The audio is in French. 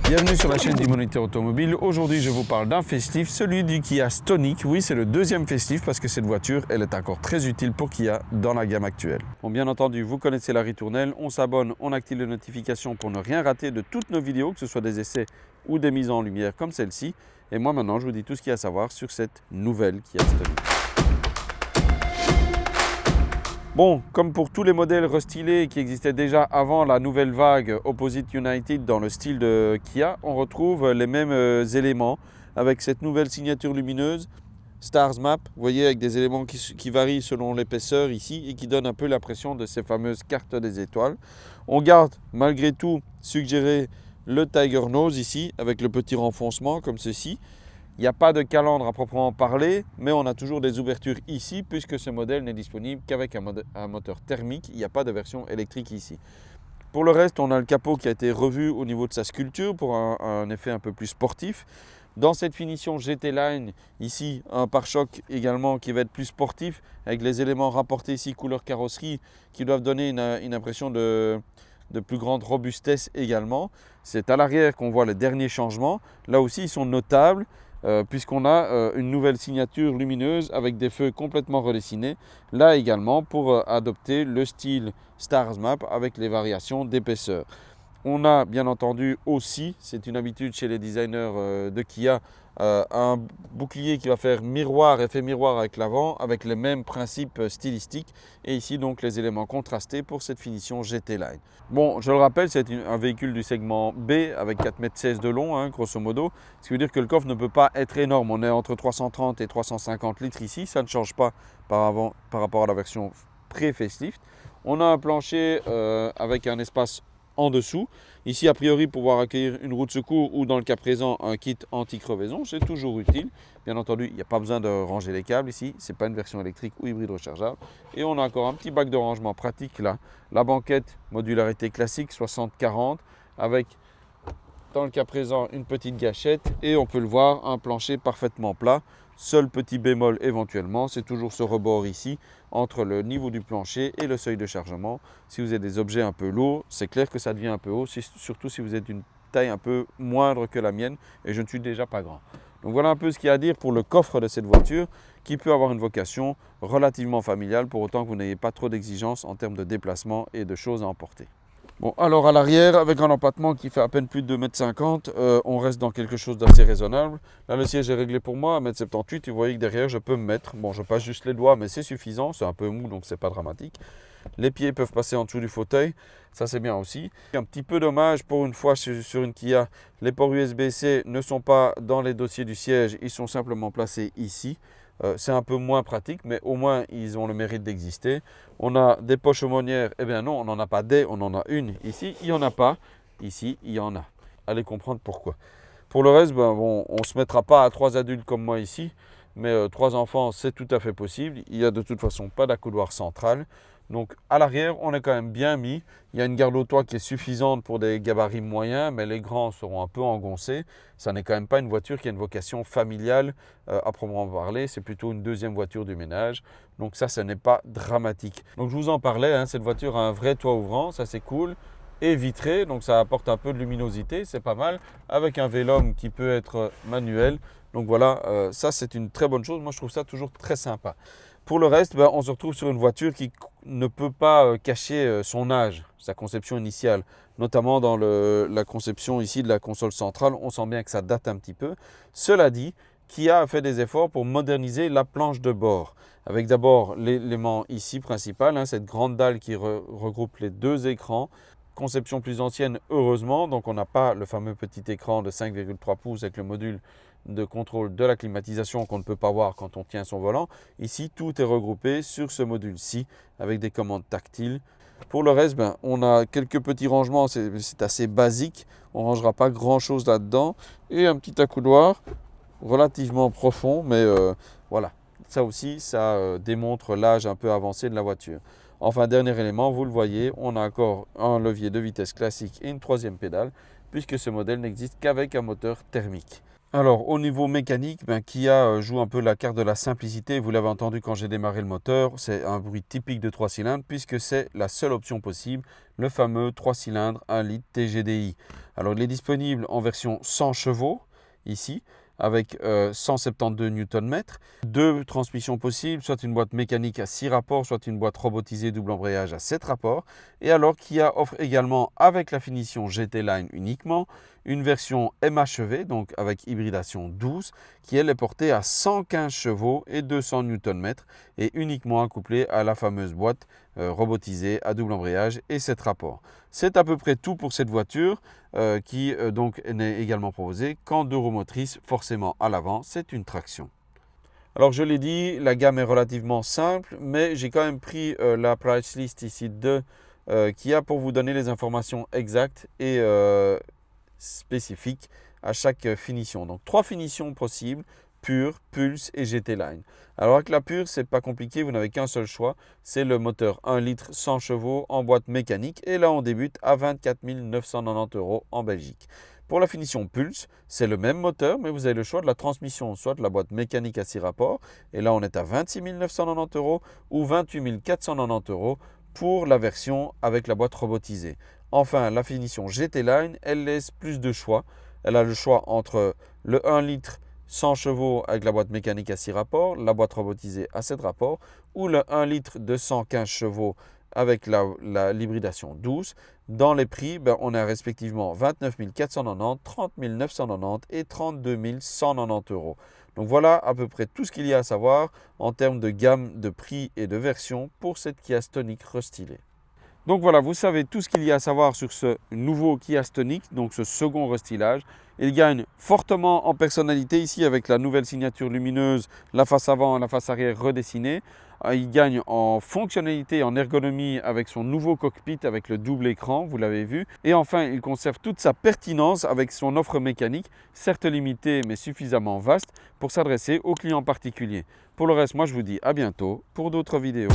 Bienvenue sur la chaîne du Moniteur Automobile. Aujourd'hui, je vous parle d'un facelift, celui du Kia Stonic. Oui, c'est le deuxième facelift parce que cette voiture, elle est encore très utile pour Kia dans la gamme actuelle. Bon, bien entendu, vous connaissez la ritournelle. On s'abonne, on active les notifications pour ne rien rater de toutes nos vidéos, que ce soit des essais ou des mises en lumière comme celle-ci. Et moi, maintenant, je vous dis tout ce qu'il y a à savoir sur cette nouvelle Kia Stonic. Bon, comme pour tous les modèles restylés qui existaient déjà avant la nouvelle vague Opposite United dans le style de Kia, on retrouve les mêmes éléments avec cette nouvelle signature lumineuse Stars Map, vous voyez, avec des éléments qui varient selon l'épaisseur ici et qui donnent un peu l'impression de ces fameuses cartes des étoiles. On garde malgré tout suggéré le Tiger Nose ici avec le petit renfoncement comme ceci. Il n'y a pas de calandre à proprement parler, mais on a toujours des ouvertures ici puisque ce modèle n'est disponible qu'avec un moteur thermique. Il n'y a pas de version électrique ici. Pour le reste, on a le capot qui a été revu au niveau de sa sculpture pour un effet un peu plus sportif. Dans cette finition GT Line, ici, un pare-choc également qui va être plus sportif avec les éléments rapportés ici couleur carrosserie qui doivent donner une impression de plus grande robustesse également. C'est à l'arrière qu'on voit les derniers changements. Là aussi, ils sont notables. Puisqu'on a une nouvelle signature lumineuse avec des feux complètement redessinés. Là également pour adopter le style Stars Map avec les variations d'épaisseur. On a bien entendu aussi, c'est une habitude chez les designers de Kia, un bouclier qui va faire miroir, effet miroir avec l'avant, avec les mêmes principes stylistiques. Et ici donc les éléments contrastés pour cette finition GT Line. Bon, je le rappelle, c'est un véhicule du segment B avec 4,16 m de long, grosso modo. Ce qui veut dire que le coffre ne peut pas être énorme. On est entre 330 et 350 litres ici. Ça ne change pas par rapport à la version pré-facelift. On a un plancher avec un espace en dessous. Ici, a priori, pour pouvoir accueillir une roue de secours ou dans le cas présent, un kit anti-crevaison, c'est toujours utile. Bien entendu, il n'y a pas besoin de ranger les câbles ici. Ce n'est pas une version électrique ou hybride rechargeable. Et on a encore un petit bac de rangement pratique là. La banquette, modularité classique, 60-40, avec, dans le cas présent, une petite gâchette. Et on peut le voir, un plancher parfaitement plat. Seul petit bémol éventuellement, c'est toujours ce rebord ici entre le niveau du plancher et le seuil de chargement. Si vous avez des objets un peu lourds, c'est clair que ça devient un peu haut, surtout si vous êtes d'une taille un peu moindre que la mienne et je ne suis déjà pas grand. Donc voilà un peu ce qu'il y a à dire pour le coffre de cette voiture qui peut avoir une vocation relativement familiale pour autant que vous n'ayez pas trop d'exigences en termes de déplacement et de choses à emporter. Bon, alors à l'arrière, avec un empattement qui fait à peine plus de 2,50 m, on reste dans quelque chose d'assez raisonnable. Là, le siège est réglé pour moi à 1,78 m et vous voyez que derrière, je peux me mettre. Bon, je passe juste les doigts, mais c'est suffisant. C'est un peu mou, donc c'est pas dramatique. Les pieds peuvent passer en dessous du fauteuil. Ça, c'est bien aussi. Un petit peu dommage, pour une fois sur une Kia, les ports USB-C ne sont pas dans les dossiers du siège. Ils sont simplement placés ici. C'est un peu moins pratique, mais au moins ils ont le mérite d'exister. On a des poches aumônières, eh bien non, on n'en a pas des, on en a une. Ici, il n'y en a pas. Ici, il y en a. Allez comprendre pourquoi. Pour le reste, bon, on ne se mettra pas à 3 adultes comme moi ici, mais 3 enfants, c'est tout à fait possible. Il n'y a de toute façon pas d'accoudoir central. Donc à l'arrière, on est quand même bien mis. Il y a une garde au toit qui est suffisante pour des gabarits moyens, mais les grands seront un peu engoncés. Ça n'est quand même pas une voiture qui a une vocation familiale à proprement parler. C'est plutôt une deuxième voiture du ménage. Donc ça, ce n'est pas dramatique. Donc je vous en parlais, cette voiture a un vrai toit ouvrant, ça c'est cool. Et vitré, donc ça apporte un peu de luminosité, c'est pas mal. Avec un vélum qui peut être manuel. Donc voilà, ça c'est une très bonne chose. Moi je trouve ça toujours très sympa. Pour le reste, on se retrouve sur une voiture qui ne peut pas cacher son âge, sa conception initiale. Notamment dans la conception ici de la console centrale, on sent bien que ça date un petit peu. Cela dit, Kia a fait des efforts pour moderniser la planche de bord. Avec d'abord l'élément ici principal, cette grande dalle qui regroupe les deux écrans. Conception plus ancienne, heureusement, donc on n'a pas le fameux petit écran de 5,3 pouces avec le module de contrôle de la climatisation qu'on ne peut pas voir quand on tient son volant. Ici, tout est regroupé sur ce module-ci avec des commandes tactiles. Pour le reste, on a quelques petits rangements, c'est assez basique. On ne rangera pas grand-chose là-dedans. Et un petit accoudoir relativement profond, mais voilà. Ça aussi, ça démontre l'âge un peu avancé de la voiture. Enfin, dernier élément, vous le voyez, on a encore un levier de vitesse classique et une troisième pédale, puisque ce modèle n'existe qu'avec un moteur thermique. Alors au niveau mécanique, Kia joue un peu la carte de la simplicité. Vous l'avez entendu quand j'ai démarré le moteur, c'est un bruit typique de 3 cylindres puisque c'est la seule option possible, le fameux 3 cylindres 1 litre TGDI. Alors il est disponible en version 100 chevaux ici, avec 172 Nm. Deux transmissions possibles, soit une boîte mécanique à 6 rapports, soit une boîte robotisée double embrayage à 7 rapports. Et alors Kia offre également, avec la finition GT Line uniquement, une version MHEV, donc avec hybridation 12, qui elle est portée à 115 chevaux et 200 Nm et uniquement accouplée à la fameuse boîte robotisée à double embrayage et 7 rapports. C'est à peu près tout pour cette voiture qui donc n'est également proposée qu'en 2 roues motrices, forcément à l'avant, c'est une traction. Alors je l'ai dit, la gamme est relativement simple, mais j'ai quand même pris la price list ici de Kia pour vous donner les informations exactes et spécifiques à chaque finition. Donc 3 finitions possibles, Pure, Pulse et GT Line. Alors avec la Pure, c'est pas compliqué, vous n'avez qu'un seul choix, c'est le moteur 1 litre 100 chevaux en boîte mécanique et là on débute à 24 990 € en Belgique. Pour la finition Pulse, c'est le même moteur, mais vous avez le choix de la transmission, soit de la boîte mécanique à 6 rapports, et là on est à 26 990 € ou 28 490 € pour la version avec la boîte robotisée. Enfin, la finition GT Line, elle laisse plus de choix. Elle a le choix entre le 1 litre 100 chevaux avec la boîte mécanique à 6 rapports, la boîte robotisée à 7 rapports, ou le 1 litre de 115 chevaux avec l'hybridation 12. Dans les prix, on a respectivement 29 490, 30 990 et 32 190 €. Donc voilà à peu près tout ce qu'il y a à savoir en termes de gamme, de prix et de version pour cette Kia Stonic restylée. Donc voilà, vous savez tout ce qu'il y a à savoir sur ce nouveau Kia Stonic, donc ce second restylage. Il gagne fortement en personnalité ici avec la nouvelle signature lumineuse, la face avant et la face arrière redessinée. Il gagne en fonctionnalité, en ergonomie avec son nouveau cockpit avec le double écran, vous l'avez vu. Et enfin, il conserve toute sa pertinence avec son offre mécanique, certes limitée mais suffisamment vaste pour s'adresser aux clients particuliers. Pour le reste, moi je vous dis à bientôt pour d'autres vidéos.